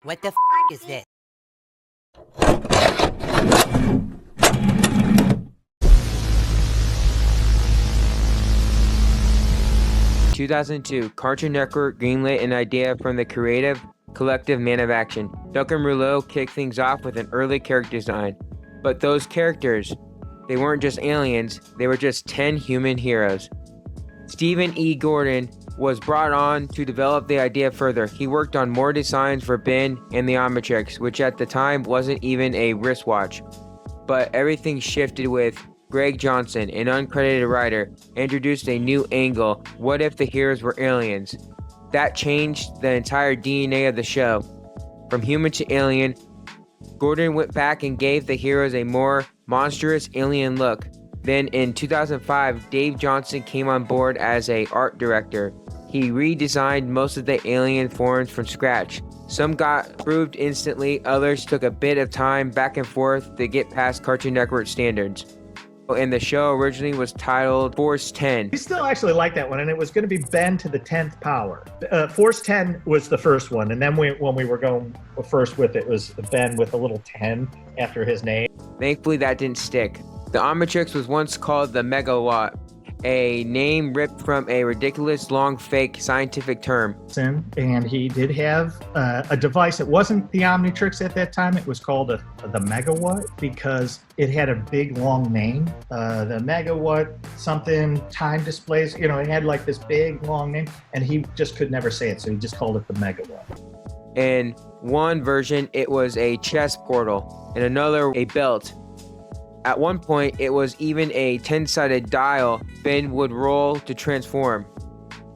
What the is this? 2002, Cartoon Network greenlit an idea from the creative collective Man of Action. Duncan Rouleau kicked things off with an early character design. But those characters, they weren't just aliens, they were just 10 human heroes. Stephen E. Gordon was brought on to develop the idea further. He worked on more designs for Ben and the Omnitrix, which at the time wasn't even a wristwatch. But everything shifted with Greg Johnson, an uncredited writer, introduced a new angle. What if the heroes were aliens? That changed the entire DNA of the show. From human to alien, Gordon went back and gave the heroes a more monstrous alien look. Then in 2005, Dave Johnson came on board as an art director. He redesigned most of the alien forms from scratch. Some got approved instantly, others took a bit of time back and forth to get past Cartoon Network standards. And the show originally was titled Force 10. We still actually like that one, and it was going to be Ben to the 10th power. Force 10 was the first one, and then when we were going first with it was Ben with a little 10 after his name. Thankfully, that didn't stick. The Omnitrix was once called the Megawatt, a name ripped from a ridiculous long fake scientific term. And he did have a device. It wasn't the Omnitrix at that time. It was called the Megawatt because it had a big long name. The Megawatt something time displays, it had like this big long name, and he just could never say it, so he just called it the Megawatt. In one version, it was a chest portal, and another a belt. At one point, it was even a 10-sided dial Ben would roll to transform.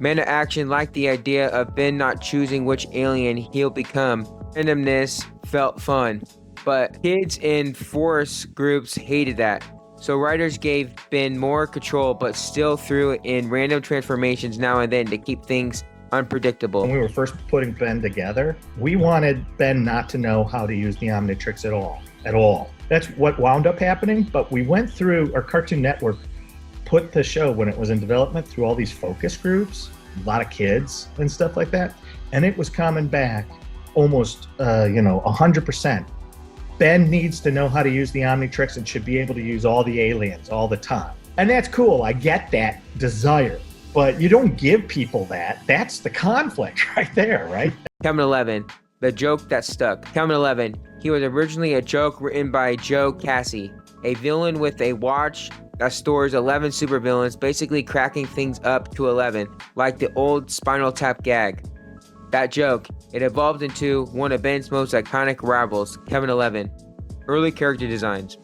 Man of Action liked the idea of Ben not choosing which alien he'll become. Randomness felt fun, but kids in Force groups hated that. So writers gave Ben more control, but still threw in random transformations now and then to keep things unpredictable. When we were first putting Ben together, we wanted Ben not to know how to use the Omnitrix at all. That's what wound up happening, but we went through, our Cartoon Network put the show, when it was in development, through all these focus groups, a lot of kids and stuff like that, and it was coming back almost 100%. Ben needs to know how to use the Omnitrix and should be able to use all the aliens all the time. And that's cool, I get that desire, but you don't give people that. That's the conflict right there, right? Kevin 11, the joke that stuck. Kevin 11, he was originally a joke written by Joe Casey, a villain with a watch that stores 11 supervillains, basically cracking things up to 11, like the old Spinal Tap gag. That joke, it evolved into one of Ben's most iconic rivals, Kevin 11. Early character designs.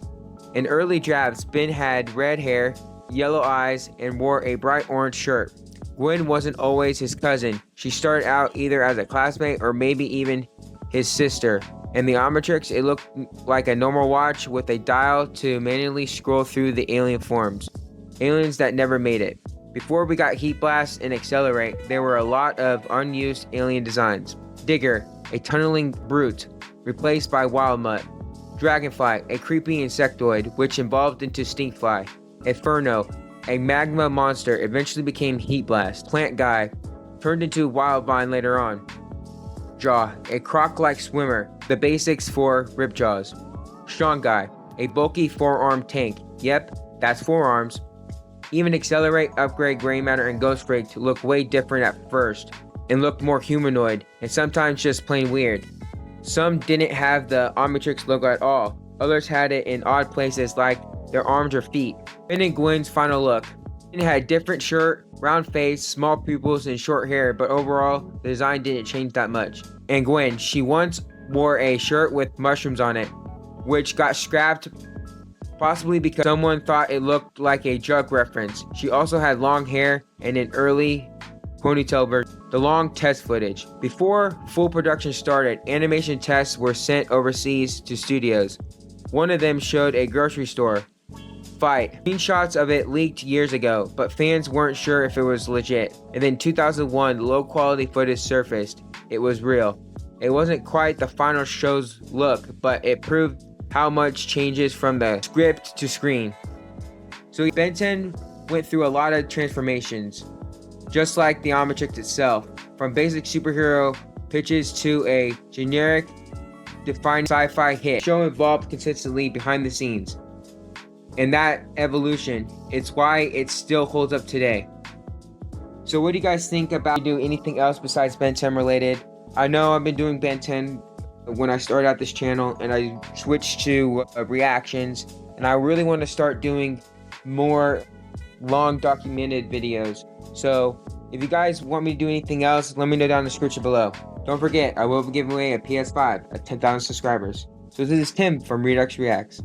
In early drafts, Ben had red hair, yellow eyes, and wore a bright orange shirt. Gwen wasn't always his cousin. She started out either as a classmate or maybe even his sister. In the Omnitrix, it looked like a normal watch with a dial to manually scroll through the alien forms. Aliens that never made it. Before we got Heat Blast and Accelerate, there were a lot of unused alien designs. Digger, a tunneling brute, replaced by Wild Mutt. Dragonfly, a creepy insectoid, which evolved into Stinkfly. Inferno, a magma monster, eventually became Heat Blast. Plant Guy, turned into Wildvine later on. Jaw, a croc-like swimmer, the basics for Ripjaws. Strong Guy, a bulky four-armed tank. Yep, that's forearms. Even Accelerate, Upgrade, Gray Matter, and Ghost Freak look way different at first, and looked more humanoid, and sometimes just plain weird. Some didn't have the Omnitrix logo at all. Others had it in odd places like their arms or feet. Ben and Gwen's final look. Ben had a different shirt, round face, small pupils, and short hair, but overall, the design didn't change that much. And Gwen, she once wore a shirt with mushrooms on it, which got scrapped possibly because someone thought it looked like a drug reference. She also had long hair and an early ponytail version. The long test footage. Before full production started, animation tests were sent overseas to studios. One of them showed a grocery store fight. Screenshots of it leaked years ago, but fans weren't sure if it was legit. And then 2001, low quality footage surfaced. It was real. It wasn't quite the final show's look, but it proved how much changes from the script to screen. So Ben 10 went through a lot of transformations, just like the Omnitrix itself, from basic superhero pitches to a generic, defined sci-fi hit. The show evolved consistently behind the scenes. And that evolution, it's why it still holds up today. So what do you guys think about doing anything else besides Ben 10 related? I know I've been doing Ben 10 when I started out this channel, and I switched to reactions, and I really want to start doing more long documented videos. So if you guys want me to do anything else, let me know down in the description below. Don't forget, I will be giving away a PS5 at 10,000 subscribers. So this is Tim from Reduxreacts.